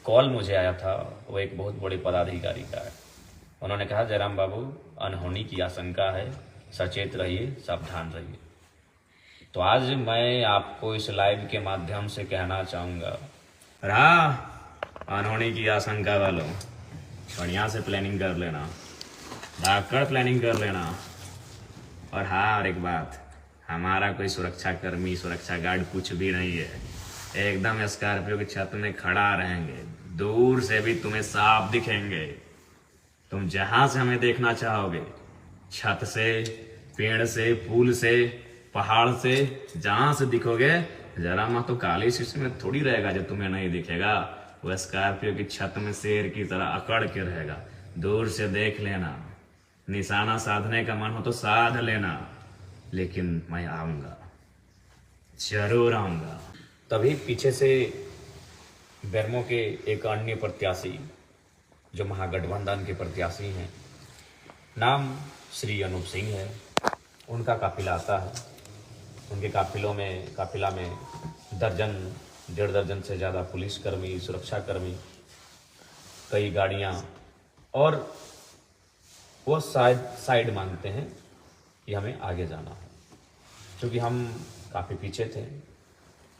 Call मुझे आया था, वो एक बहुत बड़े पदाधिकारी का है। उन्होंने कहा, जयराम बाबू, अनहोनी की आशंका है, सचेत रहिए, सावधान रहिए। तो आज मैं आपको इस लाइव के माध्यम से कहना चाहूँगा, अनहोनी की आशंका वालों, बढ़िया से प्लानिंग कर लेना, धाकड़ प्लानिंग कर लेना। और हाँ, और एक बात, हमारा कोई सुरक्षा कर्मी, सुरक्षा गार्ड कुछ भी नहीं है। एकदम स्कॉर्पियो की छत में खड़ा रहेंगे, दूर से भी तुम्हें साफ दिखेंगे। तुम जहां से हमें देखना चाहोगे, छत से, पेड़ से, पुल से, पहाड़ से, जहां से दिखोगे, जरा माँ तो काली शीशे में थोड़ी रहेगा जो तुम्हें नहीं दिखेगा। वो स्कॉर्पियो की छत में शेर की तरह अकड़ के रहेगा। दूर से देख लेना, निशाना साधने का मन हो तो साध लेना, लेकिन मैं आऊंगा, जरूर आऊंगा। तभी पीछे से बेरमो के एक अन्य प्रत्याशी, जो महागठबंधन के प्रत्याशी हैं, नाम श्री अनूप सिंह है, उनका काफिला आता है। उनके काफिला में दर्जन, 1.5 दर्जन से ज़्यादा पुलिसकर्मी, सुरक्षाकर्मी, कई गाड़ियाँ, और वो साइड मांगते हैं कि हमें आगे जाना है, क्योंकि हम काफ़ी पीछे थे।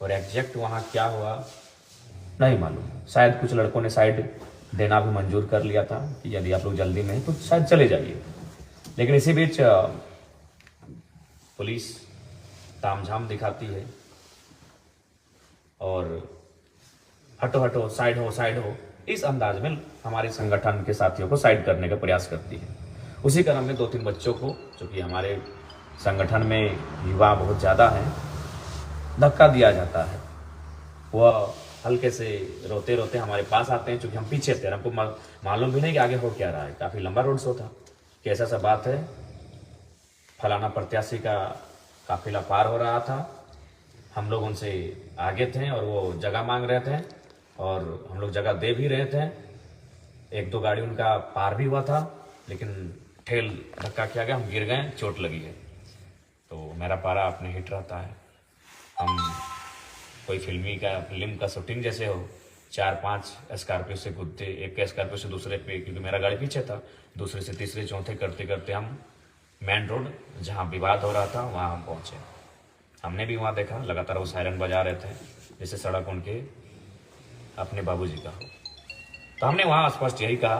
और एग्जैक्ट वहाँ क्या हुआ नहीं मालूम। शायद कुछ लड़कों ने साइड देना भी मंजूर कर लिया था कि यदि आप लोग जल्दी में हैं तो शायद चले जाइए। लेकिन इसी बीच पुलिस तामझाम दिखाती है और हटो हटो, साइड हो, इस अंदाज में हमारे संगठन के साथियों को साइड करने का प्रयास करती है। उसी क्रम में 2-3 बच्चों को, जो कि हमारे संगठन में युवा बहुत ज़्यादा हैं, धक्का दिया जाता है। वह हल्के से रोते रोते हमारे पास आते हैं, क्योंकि हम पीछे थे, हमको मालूम भी नहीं कि आगे हो क्या रहा है। काफ़ी लंबा रोड शो था कि ऐसा सा बात है, फलाना प्रत्याशी का काफिला पार हो रहा था, हम लोग उनसे आगे थे और वो जगह मांग रहे थे और हम लोग जगह दे भी रहे थे। 1-2 गाड़ी उनका पार भी हुआ था, लेकिन ठेल धक्का किया गया, हम गिर गए, चोट लगी है। तो मेरा पारा अपने हिट रहता है। हम कोई फिल्म का शूटिंग जैसे हो, 4-5 स्कॉर्पियो से कूदते, एक स्कॉर्पियो से दूसरे पे, क्योंकि मेरा गाड़ी पीछे था, दूसरे से तीसरे चौथे करते करते हम मेन रोड, जहाँ विवाद हो रहा था, वहाँ हम पहुँचे। हमने भी वहाँ देखा, लगातार वो सायरन बजा रहे थे, जैसे सड़क उनके अपने बाबूजी का हो। तो हमने वहाँ स्पष्ट यही कहा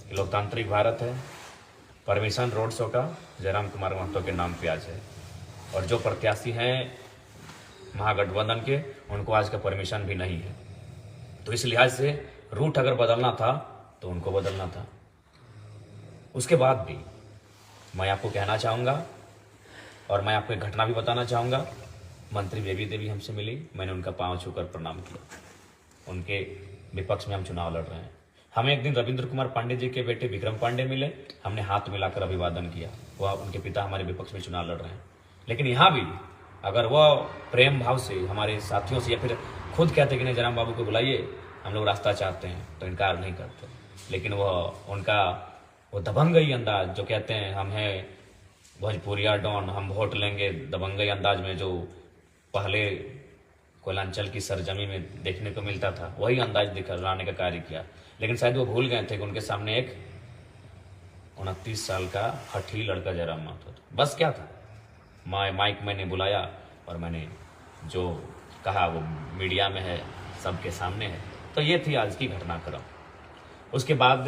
कि लोकतांत्रिक भारत है, परमिशन रोड शो का जयराम कुमार महतो के नाम पे आज है, और जो प्रत्याशी हैं महागठबंधन के, उनको आज का परमिशन भी नहीं है। तो इस लिहाज से रूट अगर बदलना था तो उनको बदलना था। उसके बाद भी मैं आपको कहना चाहूँगा, और मैं आपको एक घटना भी बताना चाहूँगा। मंत्री बेबी देवी हमसे मिली, मैंने उनका पाँव छूकर प्रणाम किया। उनके विपक्ष में हम चुनाव लड़ रहे हैं। हमें एक दिन रविंद्र कुमार पांडे जी के बेटे विक्रम पांडे मिले, हमने हाथ मिलाकर अभिवादन किया। वह उनके पिता हमारे विपक्ष में चुनाव लड़ रहे हैं। लेकिन यहाँ भी अगर वह प्रेम भाव से हमारे साथियों से, या फिर खुद कहते कि नहीं जयराम बाबू को बुलाइए, हम लोग रास्ता चाहते हैं, तो इनकार नहीं करते। लेकिन वो दबंगई अंदाज, जो कहते हैं हम हैं भोजपुरिया डॉन, हम वोट लेंगे, दबंगई अंदाज में जो पहले कोयलांचल की सरजमी में देखने को मिलता था, वही अंदाज दिखाने का कार्य किया। लेकिन शायद वो भूल गए थे कि उनके सामने एक 29 साल का हठी लड़का जयराम महतो था। बस क्या था, माइक मैंने बुलाया और मैंने जो कहा वो मीडिया में है, सबके सामने है। तो ये थी आज की घटनाक्रम। उसके बाद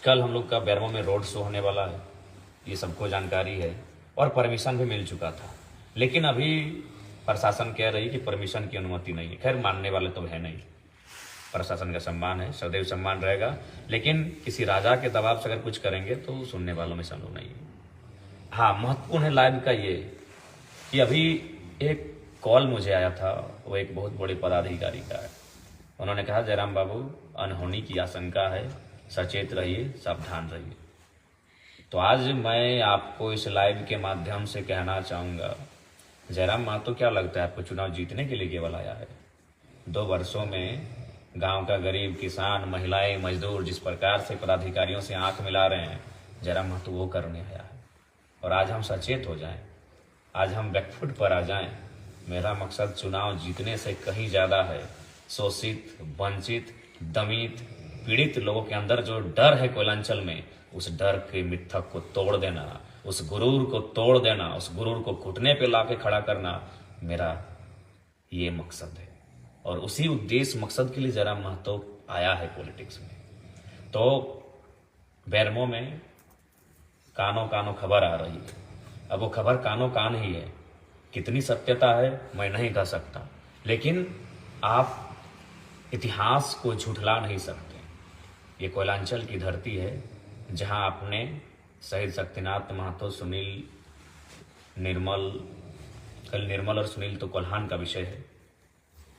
कल हम लोग का बेरमो में रोड शो होने वाला है, ये सबको जानकारी है, और परमिशन भी मिल चुका था। लेकिन अभी प्रशासन कह रही कि परमिशन की अनुमति नहीं है। खैर, मानने वाले तो है नहीं, प्रशासन का सम्मान है, सदैव सम्मान रहेगा। लेकिन किसी राजा के दबाव से अगर कुछ करेंगे तो सुनने वालों में संभव नहीं है। हाँ, महत्वपूर्ण है लाइव का ये कि अभी एक कॉल मुझे आया था, वो एक बहुत बड़े पदाधिकारी का है। उन्होंने कहा, जयराम बाबू, अनहोनी की आशंका है, सचेत रहिए, सावधान रहिए। तो आज मैं आपको इस लाइव के माध्यम से कहना चाहूँगा, जयराम महतो, क्या लगता है आपको चुनाव जीतने के लिए केवल आया है? 2 वर्षों में गांव का गरीब किसान, महिलाएं, मजदूर जिस प्रकार से पदाधिकारियों से आंख मिला रहे हैं, जयराम महतो वो करने आया है। और आज हम सचेत हो जाएं, आज हम बैकफुट पर आ जाएं। मेरा मकसद चुनाव जीतने से कहीं ज़्यादा है, शोषित, वंचित, दमित, पीड़ित लोगों के अंदर जो डर है कोयलांचल में, उस डर के मिथक को तोड़ देना, उस गुरूर को तोड़ देना, उस गुरूर को घुटने पे लाके खड़ा करना, मेरा ये मकसद है। और उसी उद्देश्य मकसद के लिए जयराम महतो आया है पॉलिटिक्स में। तो बेरमो में कानो कानो खबर आ रही है। अब वो खबर कानो कान ही है, कितनी सत्यता है मैं नहीं कह सकता, लेकिन आप इतिहास को झुठला नहीं सकते। ये कोयलांचल की धरती है जहां आपने शहीद शक्तिनाथ महतो, सुनील, निर्मल, कल निर्मल और सुनील तो कोल्हान का विषय है।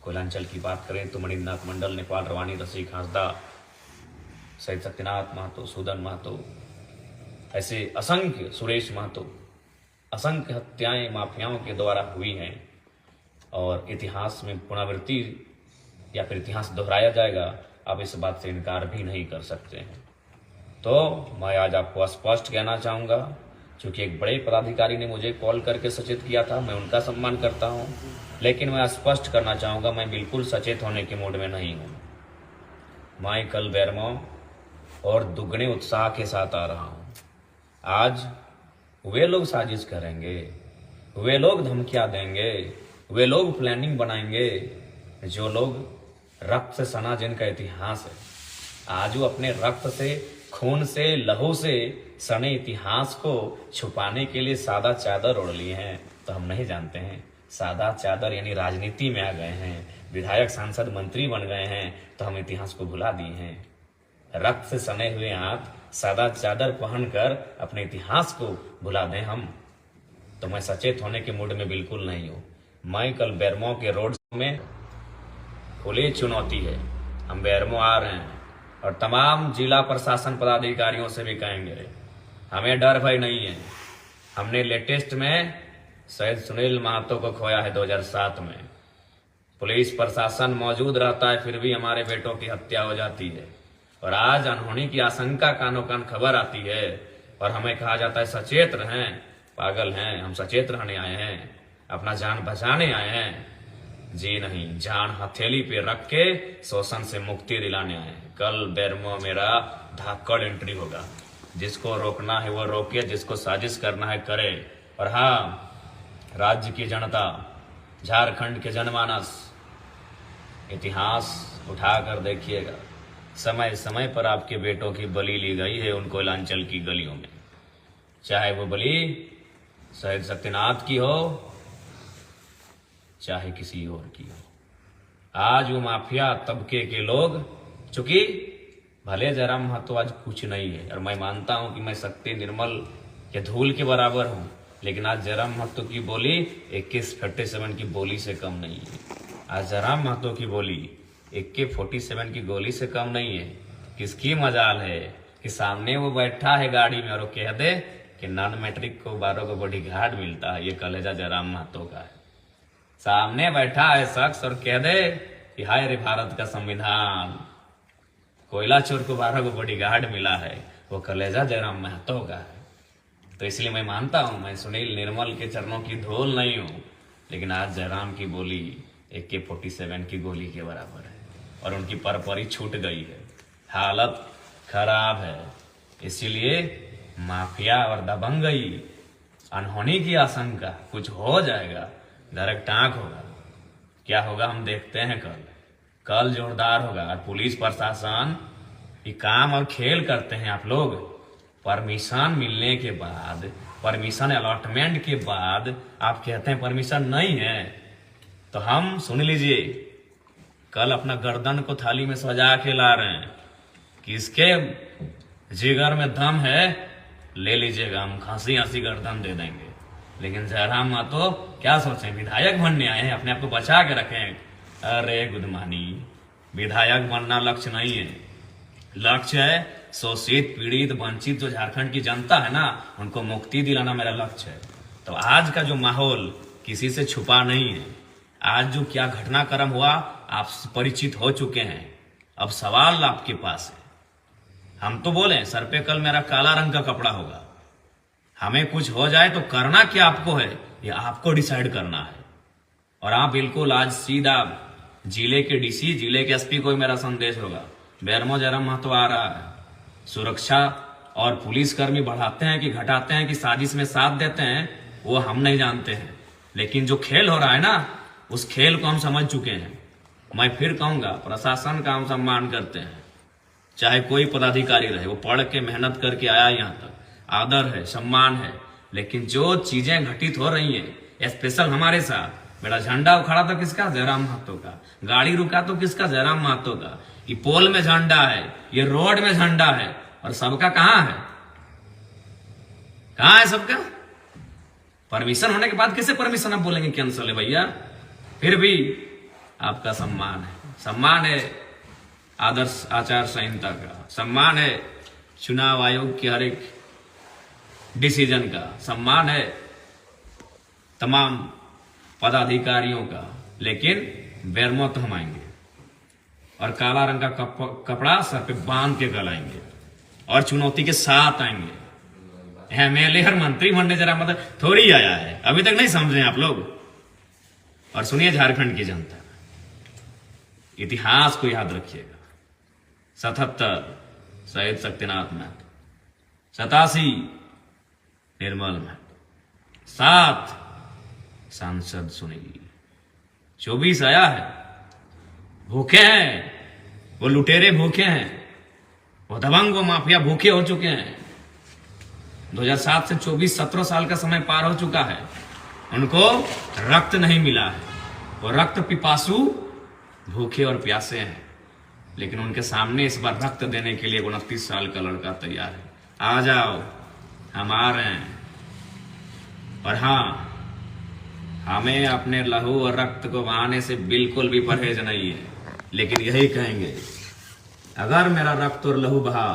कोयलांचल की बात करें तो मणिनाथ मंडल, नेपाल, रवानी, रसिक, हांसदा, शहीद शक्तिनाथ महतो, सूदन महतो, ऐसे असंख्य, सुरेश महतो, असंख्य हत्याएं माफियाओं के द्वारा हुई हैं। और इतिहास में पुनरावृत्ति या फिर इतिहास दोहराया जाएगा, आप इस बात से इनकार भी नहीं कर सकते हैं। तो मैं आज आपको स्पष्ट कहना चाहूँगा, क्योंकि एक बड़े पदाधिकारी ने मुझे कॉल करके सचेत किया था, मैं उनका सम्मान करता हूँ, लेकिन मैं स्पष्ट करना चाहूँगा मैं बिल्कुल सचेत होने के मूड में नहीं हूँ। मैं कल बेरमो और दुगने उत्साह के साथ आ रहा हूँ। आज वे लोग साजिश करेंगे, वे लोग धमकियाँ देंगे, वे लोग प्लानिंग बनाएंगे, जो लोग रक्त से सना जिनका इतिहास है, आज वो अपने रक्त से, खून से, लहू से सने इतिहास को छुपाने के लिए सादा चादर ओढ़ लिए हैं। तो हम नहीं जानते हैं, सादा चादर यानी राजनीति में आ गए हैं, विधायक, सांसद, मंत्री बन गए हैं, तो हम इतिहास को भुला दिए हैं। रक्त से सने हुए आप सादा चादर पहनकर अपने इतिहास को भुला दें हम, तो मैं सचेत होने के मूड में बिल्कुल नहीं हूँ। मैं कल बेरमो के रोड में खुली चुनौती है, हम बेरमो आ रहे हैं और तमाम जिला प्रशासन पदाधिकारियों से भी कहेंगे, हमें डर भय नहीं है। हमने लेटेस्ट में शहीद सुनील महतो को खोया है 2007 में। पुलिस प्रशासन मौजूद रहता है, फिर भी हमारे बेटों की हत्या हो जाती है। और आज अनहोनी की आशंका, कानों कान खबर आती है और हमें कहा जाता है सचेत रहें। पागल हैं हम, सचेत रहने आए हैं, अपना जान बचाने आए हैं? जी नहीं, जान हथेली पे रख के शोषण से मुक्ति दिलाने आए हैं। कल बेरमो मेरा धाकड़ एंट्री होगा, जिसको रोकना है वो रोके, जिसको साजिश करना है करे। और हाँ, राज्य की जनता, झारखंड के जनमानस, इतिहास उठाकर देखिएगा, समय समय पर आपके बेटों की बलि ली गई है उन कोयलांचल की गलियों में, चाहे वो बलि शहीद शक्तिनाथ की हो, चाहे किसी और की हो। आज वो माफिया तबके के लोग, चूंकि भले जयराम महतो आज कुछ नहीं है, और मैं मानता हूं कि मैं शक्ति, निर्मल या धूल के बराबर हूं, लेकिन आज जयराम महतो की बोली AK-47 की बोली से कम नहीं है। आज जयराम महतो की बोली AK-47 की गोली से कम नहीं है। किसकी मजाल है कि सामने वो बैठा है गाड़ी में और वो कह दे कि नॉन मैट्रिक को 12 को बॉडी गार्ड मिलता है, ये कलेजा जयराम महतो का है। सामने बैठा है शख्स और कह दे कि हाय रे भारत का संविधान, कोयला चोर को 12 को बॉडी गार्ड मिला है, वो कलेजा जयराम महतो का है। तो इसलिए मैं मानता हूं, मैं सुनील, निर्मल के चरणों की धूल नहीं हूं, लेकिन आज जयराम की बोली AK-47 की गोली के बराबर है और उनकी परपरी छूट गई है, हालत खराब है। इसीलिए माफिया और दबंगई, अनहोनी की आशंका, कुछ हो जाएगा, डायरेक्ट टांक होगा। क्या होगा हम देखते हैं कल जोरदार होगा। और पुलिस प्रशासन ये काम और खेल करते हैं आप लोग। परमिशन मिलने के बाद, परमिशन अलॉटमेंट के बाद आप कहते हैं परमिशन नहीं है, तो हम सुन लीजिए, कल अपना गर्दन को थाली में सजा के ला रहे हैं। किसके जिगर में दम है ले लीजिएगा, हम खांसी हंसी गर्दन दे देंगे। लेकिन जयराम महतो क्या सोचें, विधायक बनने आए हैं, अपने आप को बचा के रखें। अरे गुदमानी, विधायक बनना लक्ष्य नहीं है, लक्ष्य है शोषित, पीड़ित, वंचित जो झारखंड की जनता है ना, उनको मुक्ति दिलाना मेरा लक्ष्य है। तो आज का जो माहौल किसी से छुपा नहीं है। आज जो क्या घटनाक्रम हुआ आप परिचित हो चुके हैं। अब सवाल आपके पास है, हम तो बोले सर पे कल मेरा काला रंग का कपड़ा होगा, हमें कुछ हो जाए तो करना क्या आपको है, ये आपको डिसाइड करना है। और आप बिल्कुल आज सीधा जिले के डीसी, जिले के एसपी को मेरा संदेश होगा, बेरमो जयराम महतो आ रहा है। सुरक्षा और पुलिसकर्मी बढ़ाते हैं कि घटाते हैं कि साजिश में साथ देते हैं, वो हम नहीं जानते हैं, लेकिन जो खेल हो रहा है ना, उस खेल को हम समझ चुके हैं। मैं फिर कहूंगा, प्रशासन का हम सम्मान करते हैं, चाहे कोई पदाधिकारी रहे, वो पढ़ के मेहनत करके आया यहाँ तक, आदर है, सम्मान है। लेकिन जो चीजें घटित हो रही हैं, स्पेशल हमारे साथ, मेरा झंडा उखड़ा तो किसका? जयराम महतो का। गाड़ी रुका तो किसका? जयराम महतो का। ये पोल में झंडा है, ये रोड में झंडा है, और सबका कहाँ है? कहाँ है सबका? परमिशन होने के बाद किसे परमिशन आप बोलेंगे कैंसल है भैया? फिर भी आपका सम्मान है, सम्मान है आदर्श आचार संहिता का, सम्मान है चुनाव आयोग के हर एक डिसीजन का, सम्मान है तमाम पदाधिकारियों का। लेकिन बेरमो तो हम आएंगे और काला रंग का कपड़ा सर पे बांध के गलाएंगे और चुनौती के साथ आएंगे। एमएलए और मंत्री बनने जरा मतलब थोड़ी आया है, अभी तक नहीं समझे आप लोग। और सुनिए झारखंड की जनता, इतिहास को याद रखिएगा। 77 शहीद शक्तिनाथ महतो, 87 निर्मल महतो, 7 सांसद सुनील, 24 आया है। भूखे हैं वो लुटेरे, भूखे हैं वो दबंग, वो माफिया भूखे हो चुके हैं। 2007 से 24 17 साल का समय पार हो चुका है, उनको रक्त नहीं मिला है, वो रक्त पिपासु भूखे और प्यासे हैं। लेकिन उनके सामने इस बार रक्त देने के लिए 29 साल का लड़का तैयार है। आ जाओ, हम आ रहे हैं। और हाँ, हमें अपने लहू और रक्त को बहाने से बिल्कुल भी परहेज नहीं है, लेकिन यही कहेंगे, अगर मेरा रक्त और लहू बहा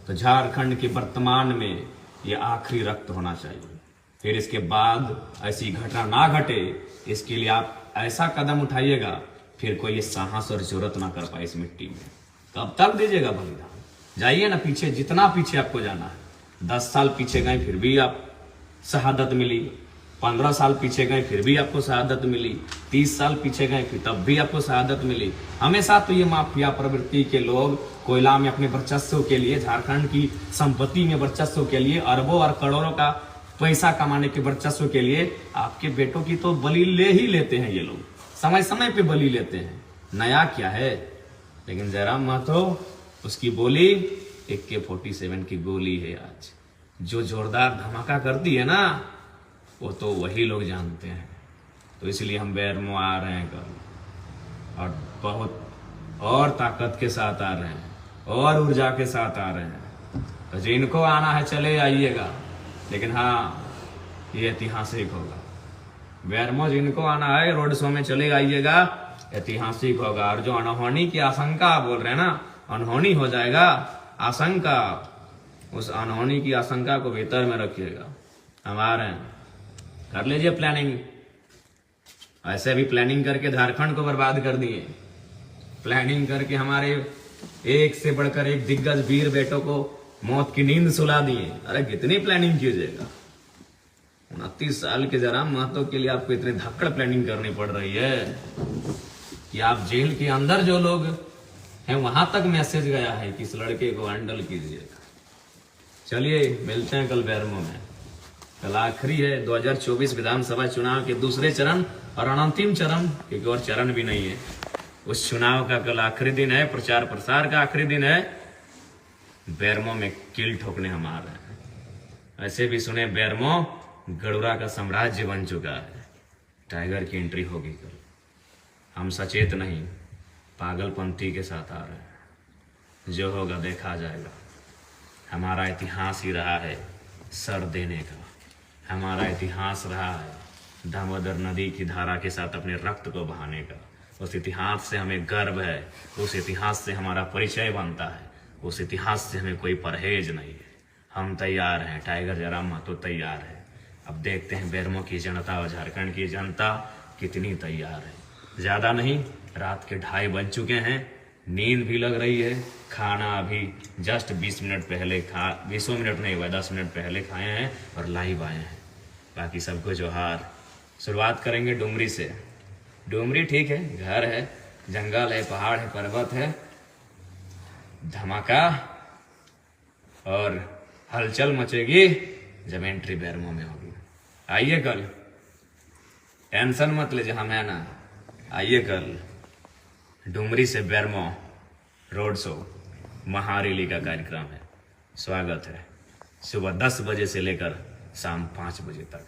तो झारखंड के वर्तमान में ये आखिरी रक्त होना चाहिए। फिर इसके बाद ऐसी घटना ना घटे, इसके लिए आप ऐसा कदम उठाइएगा फिर कोई ये साहस और जरूरत ना कर पाए इस मिट्टी में। कब तक दीजिएगा बलिदान? जाइए ना पीछे, जितना पीछे आपको जाना है। 10 साल पीछे गए फिर भी आप शहादत मिली, 15 साल पीछे गए फिर भी आपको शहादत मिली, 30 साल पीछे गए फिर तब भी आपको शहादत मिली। हमेशा तो ये माफिया प्रवृत्ति के लोग कोयला में अपने वर्चस्व के लिए, झारखंड की संपत्ति में वर्चस्व के लिए, अरबों और करोड़ों का पैसा कमाने के वर्चस्व के लिए आपके बेटों की तो बलि ले ही लेते हैं। ये लोग समय समय पे बलि लेते हैं, नया क्या है। लेकिन जयराम महतो, उसकी बोली AK-47 की गोली है। आज जो जोरदार धमाका करती है ना, वो तो वही लोग जानते हैं। तो इसलिए हम बेरमो आ रहे हैं कल, और बहुत और ताकत के साथ आ रहे हैं, और ऊर्जा के साथ आ रहे हैं। तो जिनको आना है चले आइएगा, लेकिन हाँ, ये ऐतिहासिक होगा। बेरमो जिनको आना है रोड शो में चले आइएगा, ऐतिहासिक होगा। और जो अनहोनी की आशंका बोल रहे हैं ना, अनहोनी हो जाएगा, आशंका, उस अनहोनी की आशंका को भीतर में रखिएगा। हम आ रहे हैं, कर लीजिए प्लानिंग। ऐसे भी प्लानिंग करके झारखंड को बर्बाद कर दिए, प्लानिंग करके हमारे एक से बढ़कर एक दिग्गज वीर बेटों को मौत की नींद सुला दिए। अरे कितनी प्लानिंग कीजिएगा? 29 साल के जयराम महतो के लिए आपको इतनी धक्कड़ प्लानिंग करनी पड़ रही है कि आप जेल के अंदर जो लोग हैं वहां तक मैसेज गया है कि इस लड़के को हैंडल कीजिएगा। चलिए मिलते हैं कल बेरमो में। कल आखिरी है 2024 विधानसभा चुनाव के दूसरे चरण और अंतिम चरण, क्योंकि और चरण भी नहीं है। उस चुनाव का कल आखिरी दिन है, प्रचार प्रसार का आखिरी दिन है। बेरमो में किल ठोकने हम आ रहे हैं। ऐसे भी सुने, बेरमो गड़ुरा का साम्राज्य बन चुका है। टाइगर की एंट्री होगी कल। हम सचेत नहीं, पागलपंथी के साथ आ रहे हैं। जो होगा देखा जाएगा। हमारा इतिहास ही रहा है सर देने का, हमारा इतिहास रहा है दामोदर नदी की धारा के साथ अपने रक्त को बहाने का। उस इतिहास से हमें गर्व है, उस इतिहास से हमारा परिचय बनता है, उस इतिहास से हमें कोई परहेज नहीं है। हम तैयार हैं, टाइगर जयराम महतो तैयार है। अब देखते हैं बेरमो की जनता और झारखंड की जनता कितनी तैयार है। ज्यादा नहीं, रात के 2:30 बज चुके हैं, नींद भी लग रही है। खाना अभी जस्ट 20 मिनट पहले 20 मिनट नहीं हुआ, 10 मिनट पहले खाए हैं और लाइव आए हैं। बाकी सबको जोहार। शुरुआत करेंगे डुमरी से। डुमरी ठीक है, घर है, जंगल है, पहाड़ है, पर्वत है, धमाका और हलचल मचेगी जब एंट्री बेरमो में होगी। आइए कल, टेंशन मत लीजिए, हम है ना। आइए कल डुमरी से बेरमो रोड शो महारैली का कार्यक्रम है। स्वागत है सुबह 10 बजे से लेकर शाम 5 बजे तक।